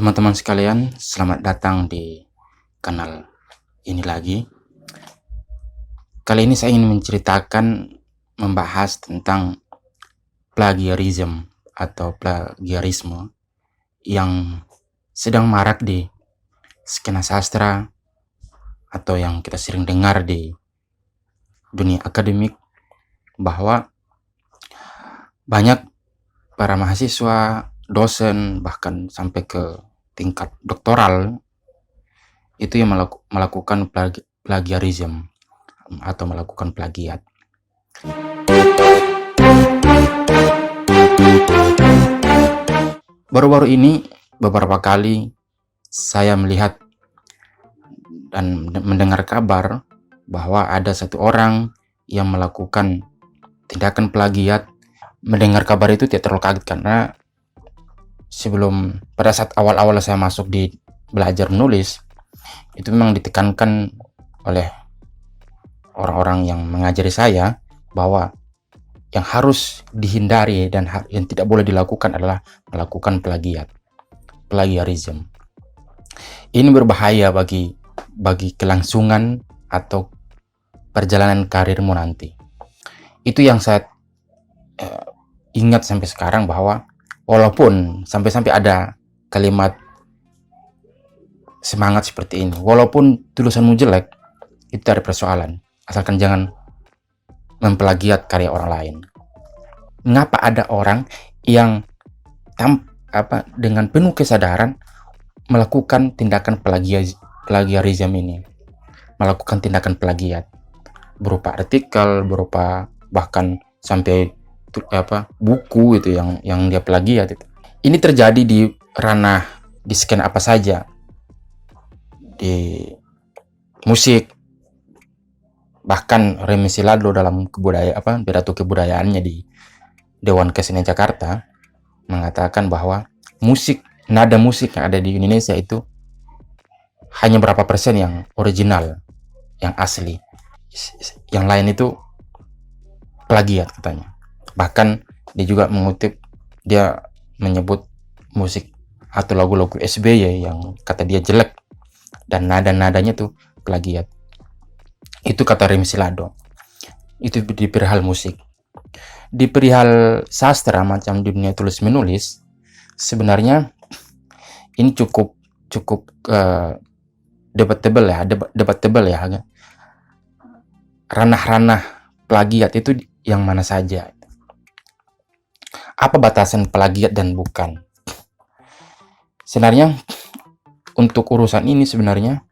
Teman-teman sekalian, selamat datang di kanal ini lagi. Kali ini saya ingin membahas tentang plagiarism atau plagiarisme yang sedang marak di skena sastra atau yang kita sering dengar di dunia akademik, bahwa banyak para mahasiswa, dosen, bahkan sampai ke tingkat doktoral itu yang melakukan plagiarism atau melakukan plagiat. Baru-baru ini beberapa kali saya melihat dan mendengar kabar bahwa ada satu orang yang melakukan tindakan plagiat. Mendengar kabar itu tidak terlalu kaget karena pada saat awal-awal saya masuk di belajar menulis, itu memang ditekankan oleh orang-orang yang mengajari saya bahwa yang harus dihindari dan yang tidak boleh dilakukan adalah melakukan plagiarism. Ini berbahaya bagi kelangsungan atau perjalanan karirmu nanti. Itu yang saya ingat sampai sekarang, bahwa walaupun sampai ada kalimat semangat seperti ini, walaupun tulisanmu jelek, itu ada persoalan, asalkan jangan memplagiat karya orang lain. Mengapa ada orang yang dengan penuh kesadaran melakukan tindakan plagiarism ini, melakukan tindakan plagiat berupa artikel, berupa bahkan sampai buku itu yang dia plagiat itu. Ini terjadi di skena apa saja, di musik, bahkan Remy Silado dalam pidato kebudayaannya di Dewan Kesenian Jakarta mengatakan bahwa nada musik yang ada di Indonesia itu hanya berapa persen yang original, yang asli, yang lain itu plagiat katanya. Bahkan dia juga dia menyebut musik atau lagu-lagu SBY yang kata dia jelek dan nada-nadanya tuh plagiat. Itu kata Remy Silado. Itu di perihal musik. Di perihal sastra macam di dunia tulis menulis, sebenarnya ini cukup debatable ya. Ranah-ranah plagiat itu yang mana saja? Apa batasan plagiat dan bukan? Sebenarnya untuk urusan ini sebenarnya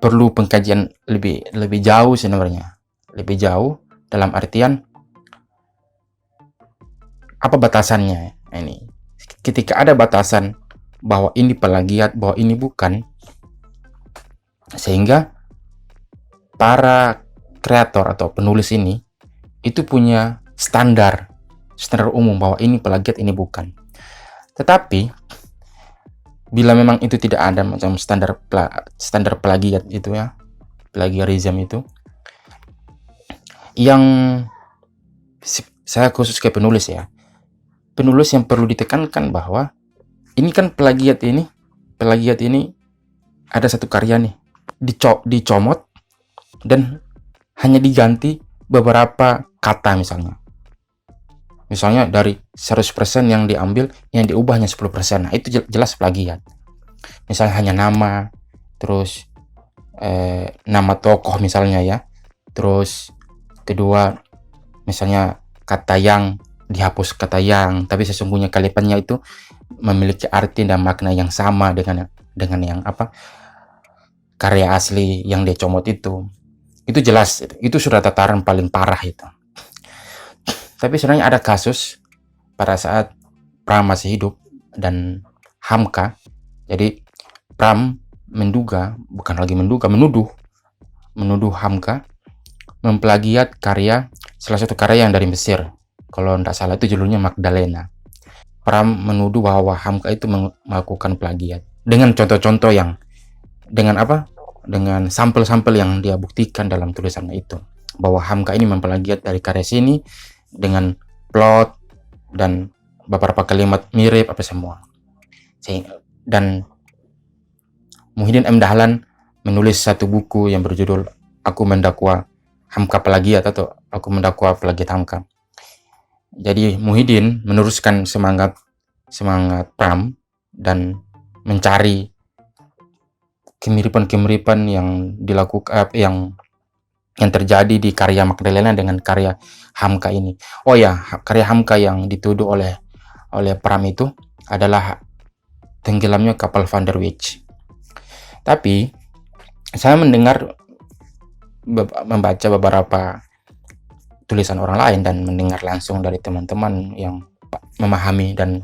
perlu pengkajian lebih jauh sebenarnya. Lebih jauh dalam artian apa batasannya ini. Ketika ada batasan bahwa ini plagiat, bahwa ini bukan, sehingga para kreator atau penulis ini itu punya standar umum bahwa ini plagiat, ini bukan. Tetapi bila memang itu tidak ada macam standar plagiat itu ya, plagiarism itu, yang saya khusus ke penulis ya, penulis yang perlu ditekankan bahwa ini kan plagiat ini ada satu karya nih dicomot dan hanya diganti beberapa kata misalnya dari 100% yang diambil, yang diubahnya 10%. Nah, itu jelas plagiat. Misalnya hanya nama, terus nama tokoh misalnya ya. Terus kedua, misalnya kata yang, dihapus kata yang, tapi sesungguhnya kalimatnya itu memiliki arti dan makna yang sama dengan yang karya asli yang dia comot itu. Itu jelas, itu sudah tataran paling parah itu. Tapi sebenarnya ada kasus pada saat Pram masih hidup dan Hamka. Jadi Pram menuduh Hamka memplagiat salah satu karya yang dari Mesir. Kalau tidak salah itu judulnya Magdalena. Pram menuduh bahwa Hamka itu melakukan plagiat dengan contoh-contoh dengan sampel-sampel yang dia buktikan dalam tulisannya itu, bahwa Hamka ini memplagiat dari karya sini dengan plot dan beberapa kalimat mirip semua. Dan Muhyiddin M. Dahlan menulis satu buku yang berjudul Aku Mendakwa Hamka Plagiat atau Aku Mendakwa Plagiat Hamka. Jadi Muhyiddin meneruskan semangat Pram dan mencari kemiripan-kemiripan yang dilakukan yang terjadi di karya Magdalena dengan karya Hamka ini. Oh ya, karya Hamka yang dituduh oleh Pram itu adalah tenggelamnya kapal Van der Wijk. Tapi saya membaca beberapa tulisan orang lain dan mendengar langsung dari teman-teman yang memahami dan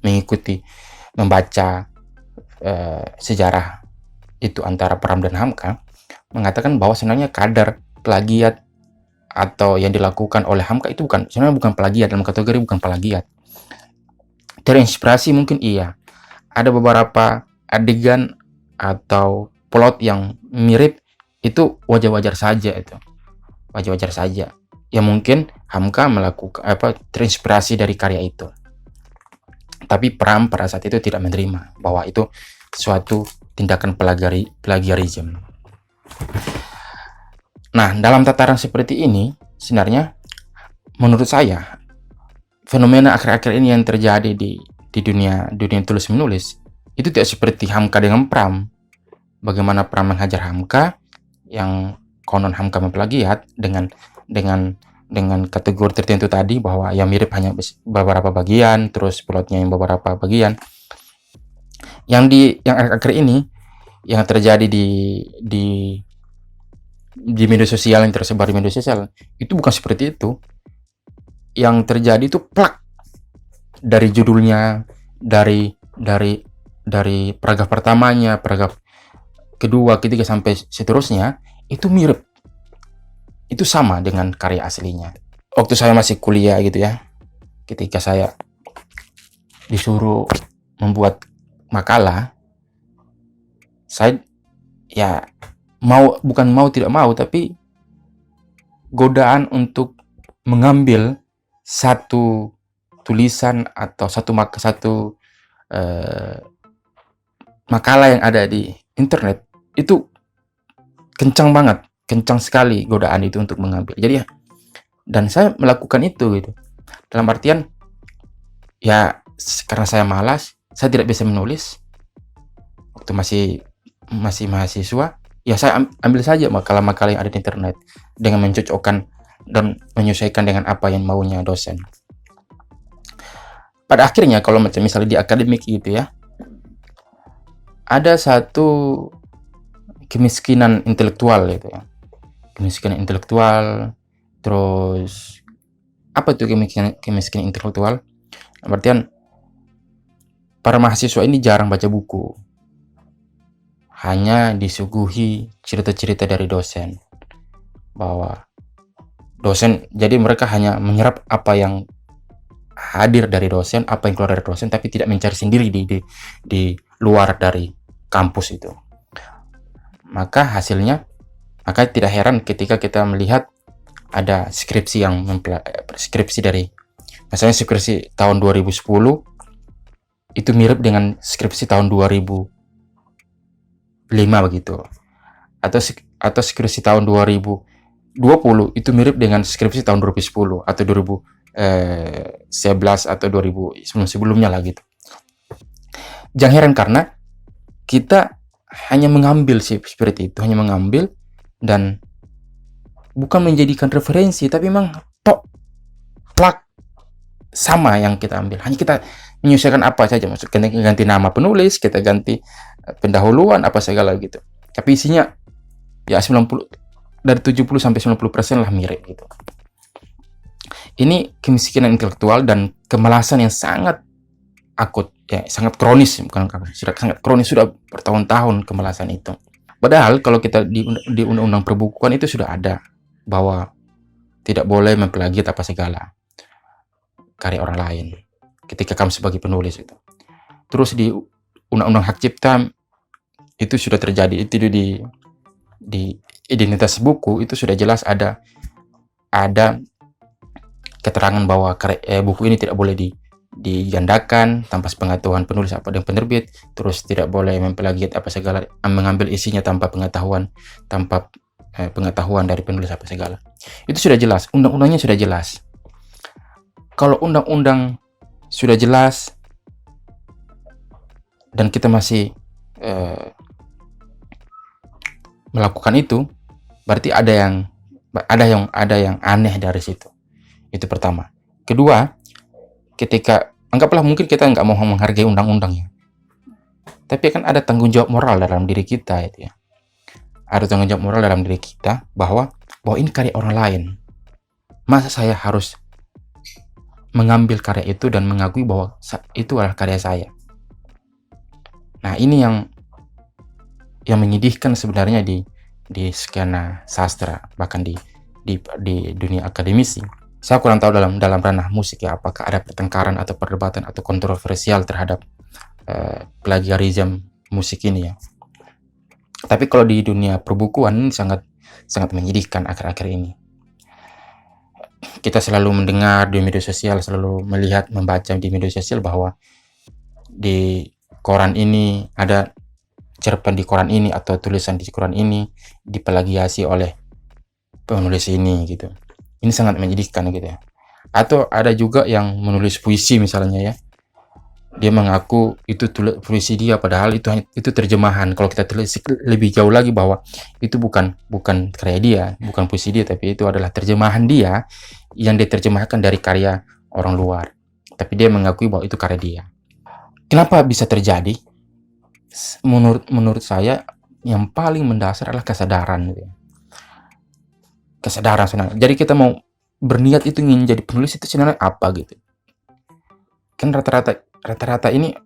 mengikuti membaca sejarah itu antara Pram dan Hamka, mengatakan bahwa sebenarnya kadar plagiat atau yang dilakukan oleh Hamka itu sebenarnya bukan plagiat, dalam kategori bukan plagiat. Terinspirasi mungkin iya. Ada beberapa adegan atau plot yang mirip, itu wajar-wajar saja itu. Wajar-wajar saja. Ya mungkin Hamka melakukan terinspirasi dari karya itu. Tapi Pram pada saat itu tidak menerima bahwa itu suatu tindakan plagiarisme. Nah, dalam tataran seperti ini, sebenarnya menurut saya fenomena akhir-akhir ini yang terjadi di dunia tulis menulis itu tidak seperti Hamka dengan Pram. Bagaimana Pram menghajar Hamka yang konon Hamka memplagiat dengan kategori tertentu tadi, bahwa yang mirip hanya beberapa bagian, terus plotnya yang beberapa bagian. Yang akhir-akhir ini yang terjadi di media sosial, yang tersebar di media sosial itu bukan seperti itu. Yang terjadi itu plak dari judulnya, dari paragraf pertamanya, paragraf kedua, ketiga sampai seterusnya itu mirip. Itu sama dengan karya aslinya. Waktu saya masih kuliah gitu ya, ketika saya disuruh membuat makalah, saya ya bukan mau tidak mau, tapi godaan untuk mengambil satu tulisan atau satu makalah yang ada di internet itu kencang sekali godaan itu untuk mengambil. Jadi ya, dan saya melakukan itu gitu. Dalam artian ya, karena saya malas, saya tidak bisa menulis. Waktu masih mahasiswa, ya saya ambil saja makalah-makalah yang ada di internet dengan mencocokkan dan menyesuaikan dengan apa yang maunya dosen. Pada akhirnya kalau misalnya di akademik gitu ya, ada satu kemiskinan intelektual gitu ya. Kemiskinan intelektual, terus apa itu kemiskinan intelektual? Artian para mahasiswa ini jarang baca buku. Hanya disuguhi cerita-cerita dari dosen. Bahwa dosen, jadi mereka hanya menyerap apa yang hadir dari dosen, apa yang keluar dari dosen, tapi tidak mencari sendiri di luar dari kampus itu. Maka hasilnya, tidak heran ketika kita melihat ada skripsi dari, misalnya skripsi tahun 2010 itu mirip dengan skripsi tahun 2005 begitu, atau skripsi tahun 2020 itu mirip dengan skripsi tahun 2010 atau 2011 atau 2000 sebelumnya lah gitu. Jangan heran karena kita hanya mengambil seperti itu, hanya mengambil dan bukan menjadikan referensi, tapi memang plak sama yang kita ambil. Hanya kita menyesuaikan apa saja, maksud ganti nama penulis, kita ganti pendahuluan apa segala gitu. Tapi isinya ya 70 sampai 90% lah mirip gitu. Ini kemiskinan intelektual dan kemalasan yang sangat akut, ya sangat kronis, sangat kronis, sudah bertahun-tahun kemalasan itu. Padahal kalau kita di undang-undang perbukuan itu sudah ada bahwa tidak boleh memplagiat apa segala karya orang lain ketika kamu sebagai penulis itu. Terus di undang-undang hak cipta itu sudah terjadi, itu di identitas buku itu sudah jelas ada keterangan bahwa buku ini tidak boleh digandakan tanpa sepengetahuan penulis apa dan penerbit, terus tidak boleh memplagiat apa segala, mengambil isinya tanpa pengetahuan dari penulis apa segala. Itu sudah jelas, undang-undangnya sudah jelas. Kalau undang-undang sudah jelas dan kita masih melakukan itu, berarti ada yang aneh dari situ. Itu pertama. Kedua, ketika anggaplah mungkin kita nggak mau menghargai undang-undangnya, tapi kan ada tanggung jawab moral dalam diri kita itu ya. Ada tanggung jawab moral dalam diri kita bahwa ini karya orang lain. Masa saya harus mengambil karya itu dan mengakui bahwa itu adalah karya saya? Nah, ini yang menyedihkan sebenarnya di skena sastra, bahkan di dunia akademisi. Saya kurang tahu dalam ranah musik ya, apakah ada pertengkaran atau perdebatan atau kontroversial terhadap plagiarisme musik ini ya. Tapi kalau di dunia perbukuan ini sangat menyedihkan akhir-akhir ini. Kita selalu mendengar di media sosial, selalu melihat, membaca di media sosial bahwa di koran ini ada cerpen di koran ini atau tulisan di koran ini diplagiasi oleh penulis ini gitu. Ini sangat menyedihkan gitu ya. Atau ada juga yang menulis puisi misalnya ya. Dia mengaku itu puisi dia, padahal itu terjemahan. Kalau kita telisik lebih jauh lagi bahwa itu bukan karya dia, bukan puisi dia, tapi itu adalah terjemahan dia yang diterjemahkan dari karya orang luar. Tapi dia mengakui bahwa itu karya dia. Kenapa bisa terjadi? Menurut saya yang paling mendasar adalah kesadaran gitu ya. Kesadaran sebenarnya. Jadi kita mau berniat itu ingin jadi penulis itu sebenarnya apa gitu. Kan rata-rata ini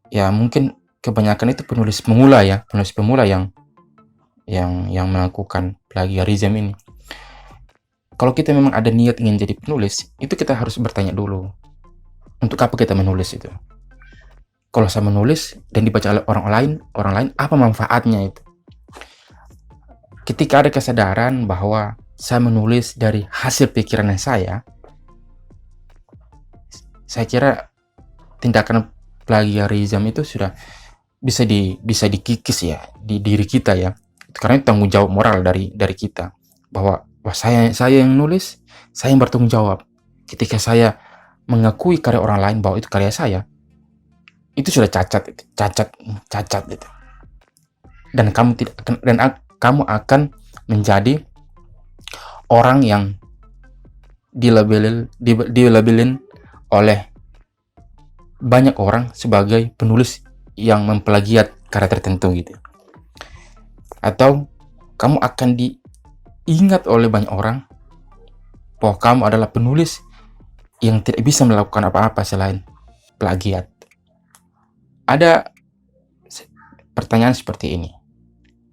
ya mungkin kebanyakan itu penulis pemula yang melakukan plagiarisme ini. Kalau kita memang ada niat ingin jadi penulis, itu kita harus bertanya dulu, untuk apa kita menulis itu? Kalau saya menulis dan dibaca oleh orang lain, apa manfaatnya itu? Ketika ada kesadaran bahwa saya menulis dari hasil pikiran saya kira tindakan plagiarisme itu sudah bisa dikikis ya di diri kita ya. Karena itu tanggung jawab moral dari kita bahwa saya yang nulis, saya yang bertanggung jawab. Ketika saya mengakui karya orang lain bahwa itu karya saya, itu sudah cacat itu. Dan kamu akan menjadi orang yang dilabelin oleh banyak orang sebagai penulis yang memplagiat karya tertentu gitu. Atau kamu akan diingat oleh banyak orang bahwa kamu adalah penulis yang tidak bisa melakukan apa-apa selain plagiat. Ada pertanyaan seperti ini.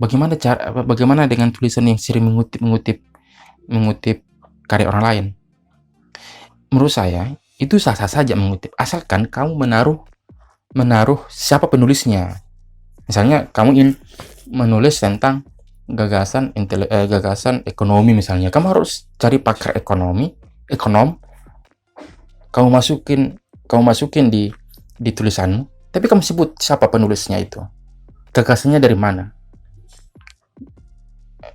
Bagaimana dengan tulisan yang sering mengutip karya orang lain? Menurut saya itu sah-sah saja mengutip, asalkan kamu menaruh siapa penulisnya. Misalnya kamu ingin menulis tentang gagasan ekonomi misalnya, kamu harus cari pakar ekonom, kamu masukin di tulisanmu, tapi kamu sebut siapa penulisnya itu, gagasannya dari mana,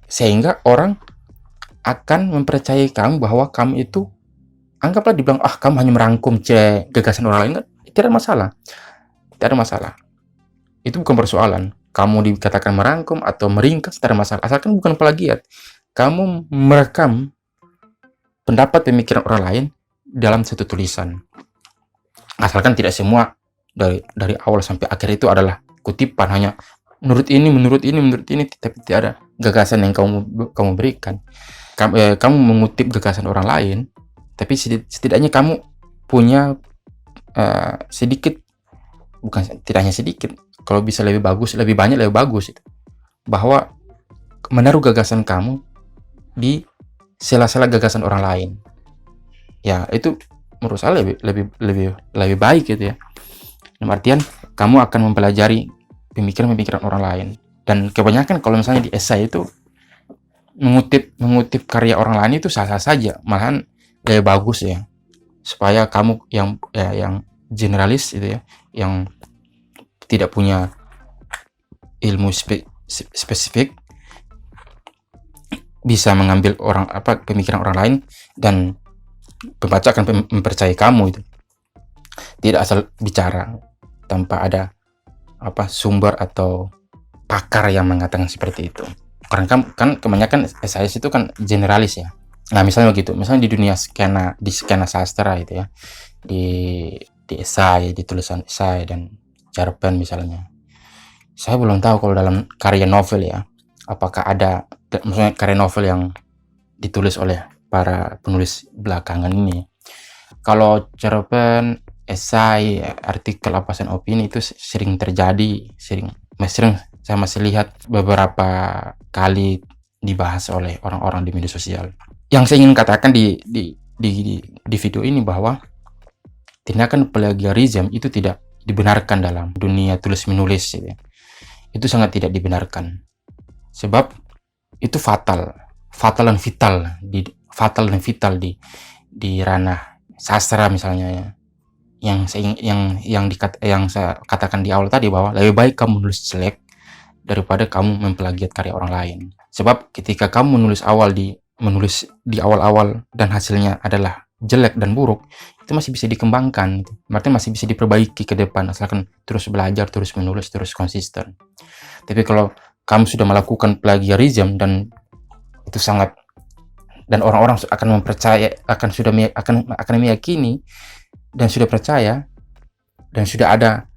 sehingga orang akan mempercayai kamu bahwa kamu itu, anggaplah dibilang kamu hanya merangkum gagasan orang lain, tidak ada masalah. Itu bukan persoalan. Kamu dikatakan merangkum atau meringkas, tidak ada masalah, asalkan bukan plagiat. Kamu merekam pendapat pemikiran orang lain dalam satu tulisan, asalkan tidak semua dari awal sampai akhir itu adalah kutipan, hanya menurut ini, tapi tidak ada gagasan yang kamu berikan. Kamu mengutip gagasan orang lain, tapi setidaknya kamu punya sedikit, bukan tidak hanya sedikit, kalau bisa lebih banyak lebih bagus itu, bahwa menaruh gagasan kamu di sela-sela gagasan orang lain. Ya, itu menurut saya lebih baik gitu ya. Dalam artian kamu akan mempelajari pemikiran orang lain. Dan kebanyakan kalau misalnya di esai itu mengutip karya orang lain itu sah-sah saja, malahan lebih bagus ya. supaya kamu yang generalis itu ya, yang tidak punya ilmu spesifik, bisa mengambil pemikiran orang lain, dan pembaca akan mempercayai kamu itu. Tidak asal bicara tanpa ada sumber atau pakar yang mengatakan seperti itu. Karena kan kebanyakan esais itu kan generalis ya. Nah, misalnya begitu. Misalnya di dunia skena sastra itu ya. Di esai, di tulisan esai dan cerpen misalnya. Saya belum tahu kalau dalam karya novel ya, apakah ada maksudnya karya novel yang ditulis oleh para penulis belakangan ini. Kalau cerpen, esai, artikel, dan opini itu sering terjadi, sering saya masih lihat beberapa kali dibahas oleh orang-orang di media sosial. Yang saya ingin katakan di video ini bahwa tindakan plagiarisme itu tidak dibenarkan dalam dunia tulis menulis gitu. Itu sangat tidak dibenarkan, sebab itu fatal dan vital di ranah sastra misalnya ya. Yang saya katakan di awal tadi, bahwa lebih baik kamu menulis jelek daripada kamu memplagiat karya orang lain. Sebab ketika kamu menulis di awal-awal dan hasilnya adalah jelek dan buruk, itu masih bisa dikembangkan, berarti masih bisa diperbaiki ke depan, asalkan terus belajar, terus menulis, terus konsisten. Tapi kalau kamu sudah melakukan plagiarisme dan itu dan orang-orang akan mempercaya, akan meyakini dan sudah percaya, dan sudah ada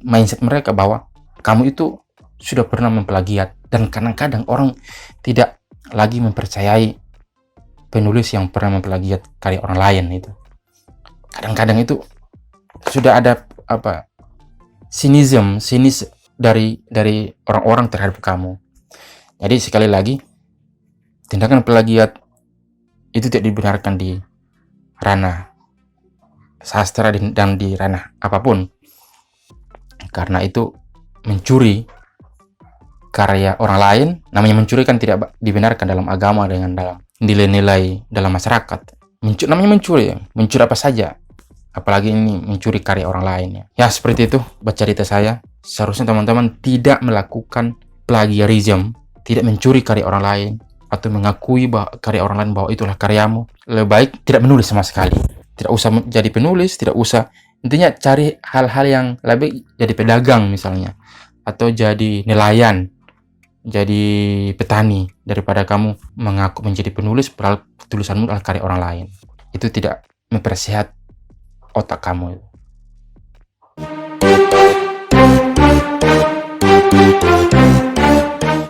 mindset mereka bahwa kamu itu sudah pernah memplagiat. Dan kadang-kadang orang tidak lagi mempercayai penulis yang pernah memplagiat karya orang lain itu. Kadang-kadang itu sudah ada sinis dari orang-orang terhadap kamu. Jadi sekali lagi, tindakan plagiat itu tidak dibenarkan di ranah sastra dan di ranah apapun, karena itu mencuri karya orang lain. Namanya mencuri kan tidak dibenarkan dalam agama dengan dalam nilai-nilai dalam masyarakat. Namanya mencuri apa saja, apalagi ini mencuri karya orang lain ya. Seperti itu cerita saya. Seharusnya teman-teman tidak melakukan plagiarisme, tidak mencuri karya orang lain atau mengakui karya orang lain bahwa itulah karyamu. Lebih baik tidak menulis sama sekali, tidak usah menjadi penulis, tidak usah. Intinya cari hal-hal yang lebih, jadi pedagang misalnya, atau jadi nelayan, jadi petani, daripada kamu mengaku menjadi penulis padahal tulisanmu adalah karya orang lain. Itu tidak mempersehat otak kamu.